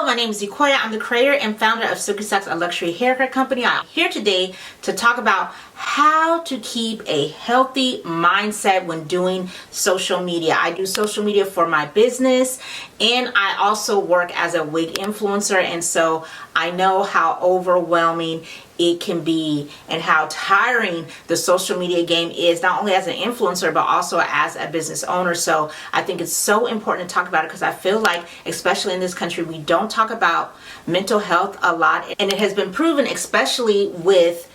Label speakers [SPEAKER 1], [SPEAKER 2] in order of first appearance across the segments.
[SPEAKER 1] my name is Zequoia. I'm the creator and founder of Silky Socks, a luxury haircut company. I'm here today to talk about how to keep a healthy mindset when doing social media. I do social media for my business, and I also work as a wig influencer, and so I know how overwhelming it can be and how tiring the social media game is, not only as an influencer but also as a business owner. So I think it's so important to talk about it because I feel like, especially in this country, we don't talk about mental health a lot, and it has been proven, especially with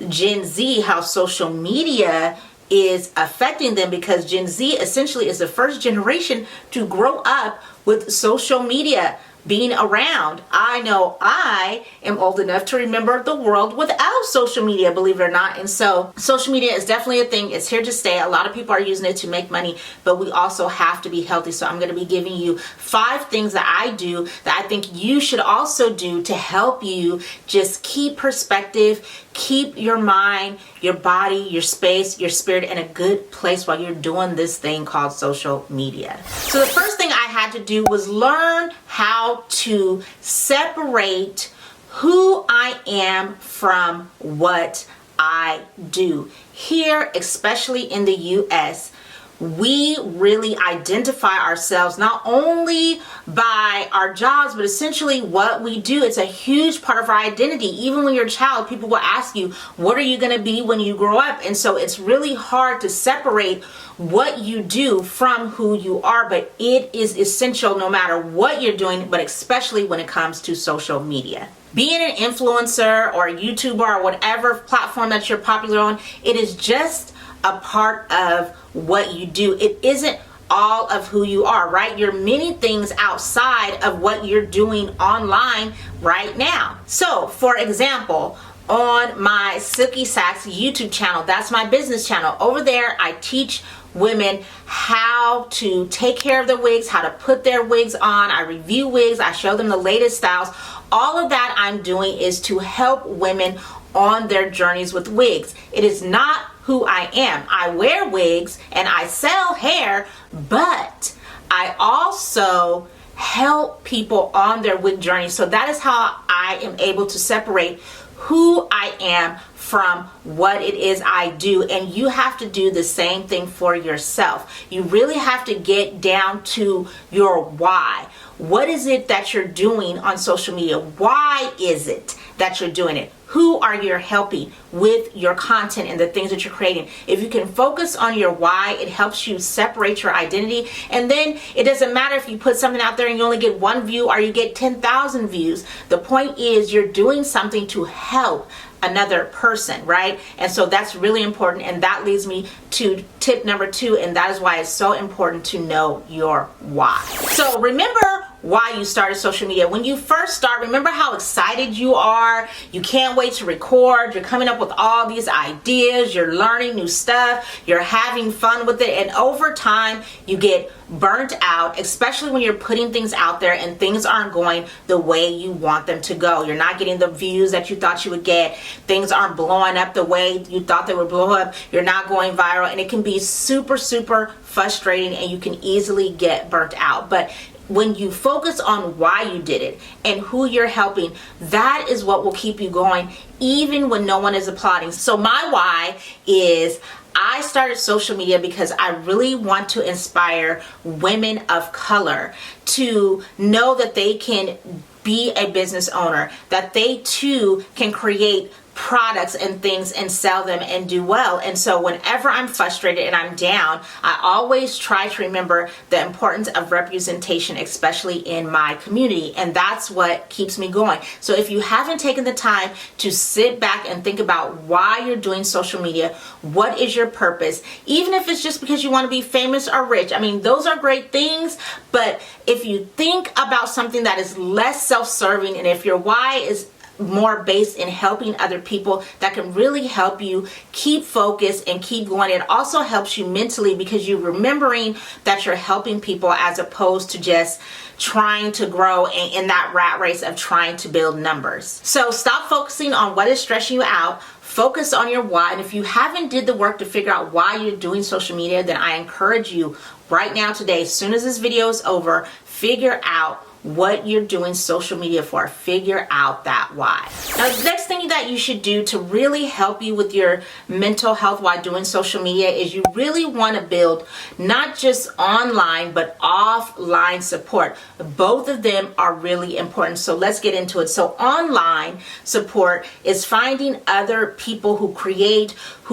[SPEAKER 1] Gen Z, how social media is affecting them, because Gen Z essentially is the first generation to grow up with social media being around. I know I am old enough to remember the world without social media, believe it or not. And so social media is definitely a thing. It's here to stay. A lot of people are using it to make money, but we also have to be healthy. So I'm going to be giving you 5 things that I do that I think you should also do to help you just keep perspective, keep your mind, your body, your space, your spirit in a good place while you're doing this thing called social media. So the first thing I had to do was learn how to separate who I am from what I do. Here, especially in the US, we really identify ourselves not only by our jobs, but essentially what we do. It's a huge part of our identity. Even when you're a child, people will ask you, what are you going to be when you grow up? And so it's really hard to separate what you do from who you are, but it is essential no matter what you're doing, but especially when it comes to social media. Being an influencer or a YouTuber or whatever platform that you're popular on, it is just a part of what you do. It isn't all of who you are, right? You're many things outside of what you're doing online right now. So, for example, on my Silky Socks YouTube channel, that's my business channel. Over there, I teach women how to take care of their wigs, how to put their wigs on. I review wigs, I show them the latest styles. All of that I'm doing is to help women on their journeys with wigs. It is not who I am. I wear wigs and I sell hair, but I also help people on their wig journey. So that is how I am able to separate who I am from what it is I do. And you have to do the same thing for yourself. You really have to get down to your why. What is it that you're doing on social media? Why is it that you're doing it? Who are you helping with your content and the things that you're creating? If you can focus on your why, it helps you separate your identity. And then it doesn't matter if you put something out there and you only get 1 view or you get 10,000 views. The point is you're doing something to help another person, right? And so that's really important, and that leads me to tip number 2, and that is why it's so important to know your why. So remember why you started social media. When you first start, remember how excited you are. You can't wait to record. You're coming up with all these ideas. You're learning new stuff. You're having fun with it. And over time, you get burnt out, especially when you're putting things out there and things aren't going the way you want them to go. You're not getting the views that you thought you would get. Things aren't blowing up the way you thought they would blow up. You're not going viral, and it can be super, super frustrating, and you can easily get burnt out. But when you focus on why you did it and who you're helping, that is what will keep you going even when no one is applauding. So my why is I started social media because I really want to inspire women of color to know that they can be a business owner, that they too can create products and things and sell them and do well. And so whenever I'm frustrated and I'm down, I always try to remember the importance of representation, especially in my community, and that's what keeps me going. So if you haven't taken the time to sit back and think about why you're doing social media, what is your purpose, even if it's just because you want to be famous or rich, I mean, those are great things, but if you think about something that is less self-serving, and if your why is more based in helping other people, that can really help you keep focused and keep going. It also helps you mentally because you're remembering that you're helping people as opposed to just trying to grow in that rat race of trying to build numbers. So stop focusing on what is stressing you out. Focus on your why. And if you haven't did the work to figure out why you're doing social media, then I encourage you right now today, as soon as this video is over, figure out what you're doing social media for. Figure out that why. Now, the next thing that you should do to really help you with your mental health while doing social media is you really want to build not just online but offline support. Both of them are really important. So let's get into it. So online support is finding other people who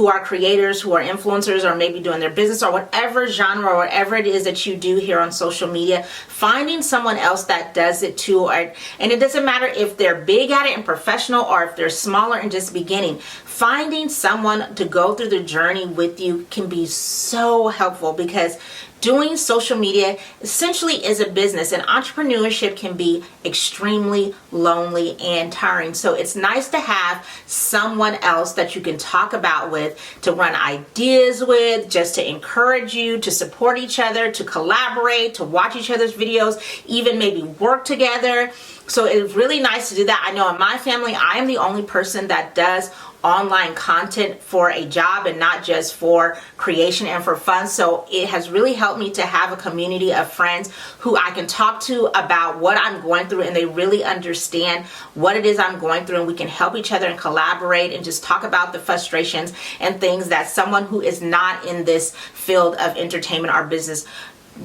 [SPEAKER 1] are creators, who are influencers, or maybe doing their business or whatever genre or whatever it is that you do here on social media. Finding someone else that does it too, and it doesn't matter if they're big at it and professional or if they're smaller and just beginning. Finding someone to go through the journey with you can be so helpful, because doing social media essentially is a business, and entrepreneurship can be extremely lonely and tiring. So it's nice to have someone else that you can talk about with, to run ideas with, just to encourage you, to support each other, to collaborate, to watch each other's videos, even maybe work together. So it's really nice to do that. I know in my family, I am the only person that does online content for a job and not just for creation and for fun. So it has really helped me to have a community of friends who I can talk to about what I'm going through, and they really understand what it is I'm going through, and we can help each other and collaborate and just talk about the frustrations and things that someone who is not in this field of entertainment or business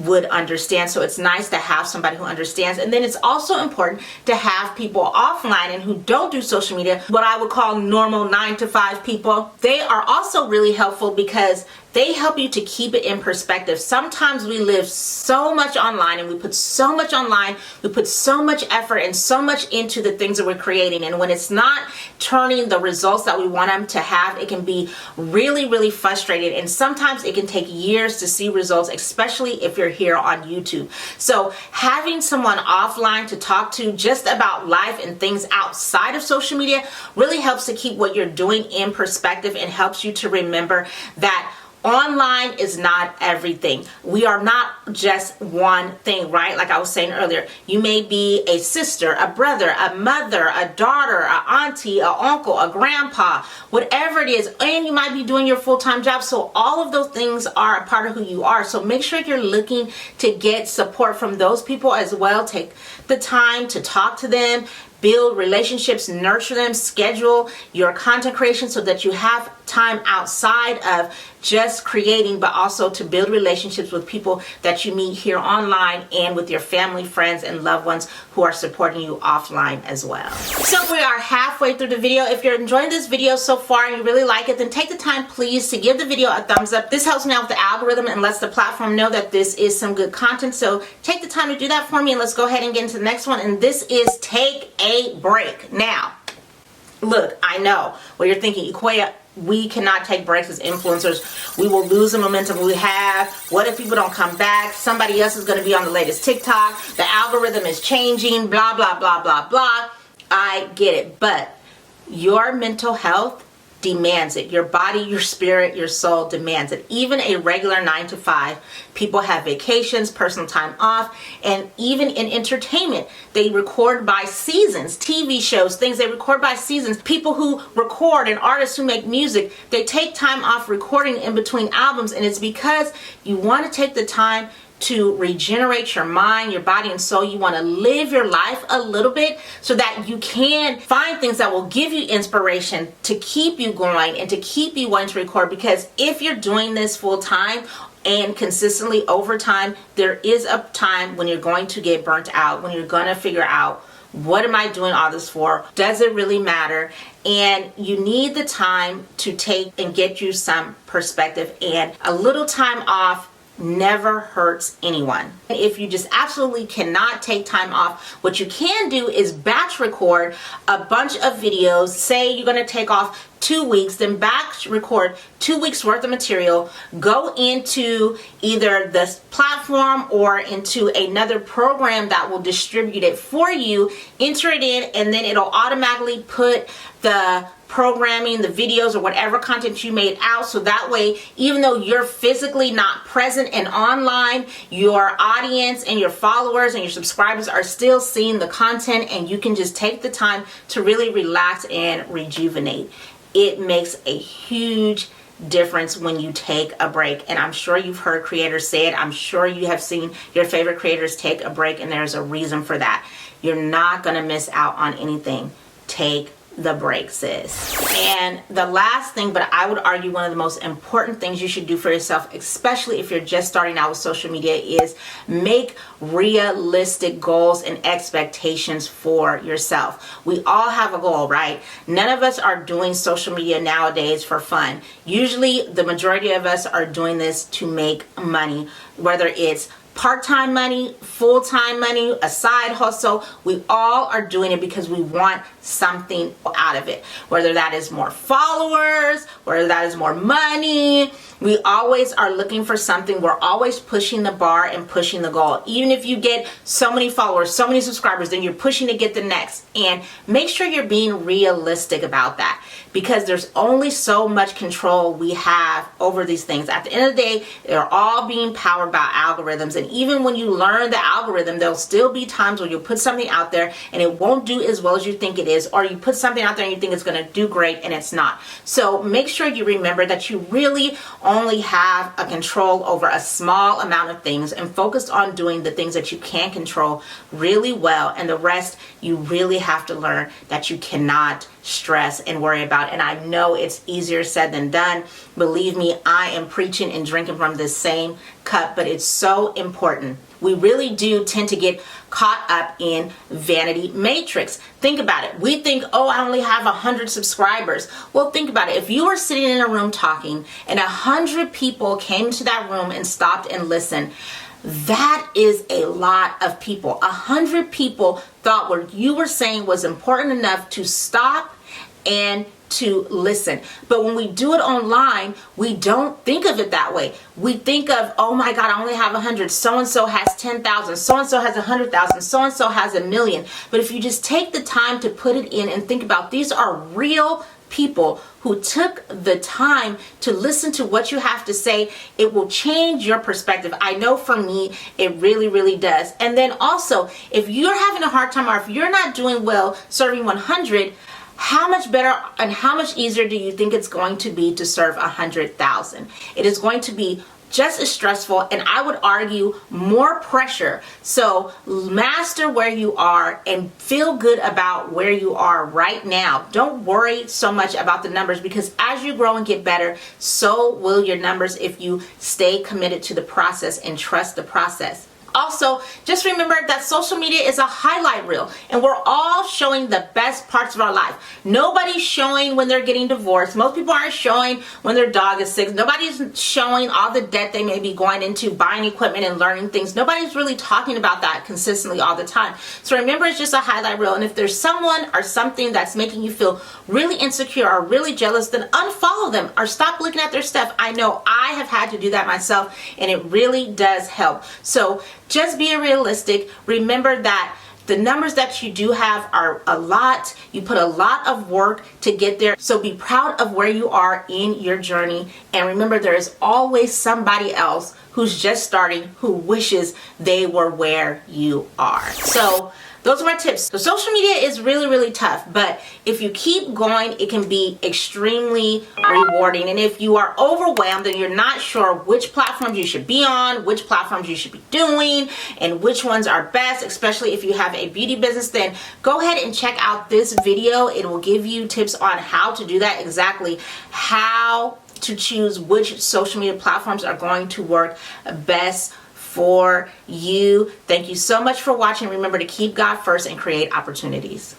[SPEAKER 1] would understand. So it's nice to have somebody who understands. And then it's also important to have people offline and who don't do social media, what I would call normal 9-to-5 people. They are also really helpful because they help you to keep it in perspective. Sometimes we live so much online, and we put so much online, we put so much effort and so much into the things that we're creating, and when it's not turning the results that we want them to have, it can be really, really frustrating, and sometimes it can take years to see results, especially if you're here on YouTube. So having someone offline to talk to just about life and things outside of social media really helps to keep what you're doing in perspective, and helps you to remember that online is not everything. We are not just one thing, right? Like I was saying earlier, you may be a sister, a brother, a mother, a daughter, a auntie, a uncle, a grandpa, whatever it is, and you might be doing your full-time job. So all of those things are a part of who you are. So make sure you're looking to get support from those people as well. Take the time to talk to them, build relationships, nurture them, schedule your content creation so that you have time outside of just creating, but also to build relationships with people that you meet here online and with your family, friends, and loved ones who are supporting you offline as well. So we are halfway through the video. If you're enjoying this video so far and you really like it, then take the time, please, to give the video a thumbs up. This helps me out with the algorithm and lets the platform know that this is some good content. So take the time to do that for me, and let's go ahead and get into the next one. And this is take a break. Now, look, I know what you're thinking, Equia. We cannot take breaks as influencers. We will lose the momentum we have. What if people don't come back? Somebody else is going to be on the latest TikTok. The algorithm is changing, blah, blah, blah, blah, blah. I get it. But your mental health demands it. Your body, your spirit, your soul demands it. Even a regular 9-to-5, people have vacations, personal time off, and even in entertainment, they record by seasons. TV shows, things they record by seasons. People who record and artists who make music, they take time off recording in between albums, and it's because you want to take the time to regenerate your mind, your body, and soul. You want to live your life a little bit so that you can find things that will give you inspiration to keep you going and to keep you wanting to record. Because if you're doing this full time and consistently over time, there is a time when you're going to get burnt out, when you're going to figure out, what am I doing all this for? Does it really matter? And you need the time to take and get you some perspective, and a little time off never hurts anyone. If you just absolutely cannot take time off, what you can do is batch record a bunch of videos. Say you're going to take off 2 weeks, then batch record 2 weeks worth of material, go into either this platform or into another program that will distribute it for you, enter it in, and then it'll automatically put the programming, the videos, or whatever content you made out. So that way, even though you're physically not present and online, your audience and your followers and your subscribers are still seeing the content, and you can just take the time to really relax and rejuvenate. It makes a huge difference when you take a break. And I'm sure you've heard creators say it. I'm sure you have seen your favorite creators take a break, and there's a reason for that. You're not going to miss out on anything. Take the break, sis. And the last thing, but I would argue one of the most important things you should do for yourself, especially if you're just starting out with social media, is make realistic goals and expectations for yourself. We all have a goal, right? None of us are doing social media nowadays for fun. Usually the majority of us are doing this to make money, whether it's part-time money, full-time money, a side hustle. We all are doing it because we want something out of it. Whether that is more followers, whether that is more money, we always are looking for something. We're always pushing the bar and pushing the goal. Even if you get so many followers, so many subscribers, then you're pushing to get the next. And make sure you're being realistic about that, because there's only so much control we have over these things. At the end of the day, they're all being powered by algorithms. And even when you learn the algorithm, there'll still be times when you'll put something out there and it won't do as well as you think it is, or you put something out there and you think it's going to do great and it's not. So make sure you remember that you really only have a control over a small amount of things, and focus on doing the things that you can control really well, and the rest you really have to learn that you cannot stress and worry about. And I know it's easier said than done. Believe me, I am preaching and drinking from this same cup, but it's so important. We really do tend to get caught up in vanity matrix. Think about it. We think, oh, I only have 100 subscribers. Well, think about it. If you were sitting in a room talking and 100 people came to that room and stopped and listened, that is a lot of people. 100 people thought what you were saying was important enough to stop and to listen. But when we do it online, we don't think of it that way. We think of, oh my God, I only have 100. So-and-so has 10,000. So-and-so has 100,000. So-and-so has 1,000,000. But if you just take the time to put it in and think about, these are real people who took the time to listen to what you have to say, it will change your perspective. I know for me, it really, really does. And then also, if you're having a hard time, or if you're not doing well serving 100, how much better and how much easier do you think it's going to be to serve 100,000? It is going to be just as stressful, and I would argue more pressure. So master where you are and feel good about where you are right now. Don't worry so much about the numbers, because as you grow and get better, so will your numbers if you stay committed to the process and trust the process. Also, just remember that social media is a highlight reel, and we're all showing the best parts of our life. Nobody's showing when they're getting divorced. Most people aren't showing when their dog is sick. Nobody's showing all the debt they may be going into buying equipment and learning things. Nobody's really talking about that consistently all the time. So remember, it's just a highlight reel. And if there's someone or something that's making you feel really insecure or really jealous, then unfollow them or stop looking at their stuff. I know I have had to do that myself, and it really does help. So just being realistic. Remember that the numbers that you do have are a lot. You put a lot of work to get there. So be proud of where you are in your journey. And remember, there is always somebody else who's just starting who wishes they were where you are. So those are my tips. So social media is really, really tough, but if you keep going, it can be extremely rewarding. And if you are overwhelmed and you're not sure which platforms you should be on, which platforms you should be doing, and which ones are best, especially if you have a beauty business, then go ahead and check out this video. It will give you tips on how to do that, exactly how to choose which social media platforms are going to work best for you. Thank you so much for watching. Remember to keep God first and create opportunities.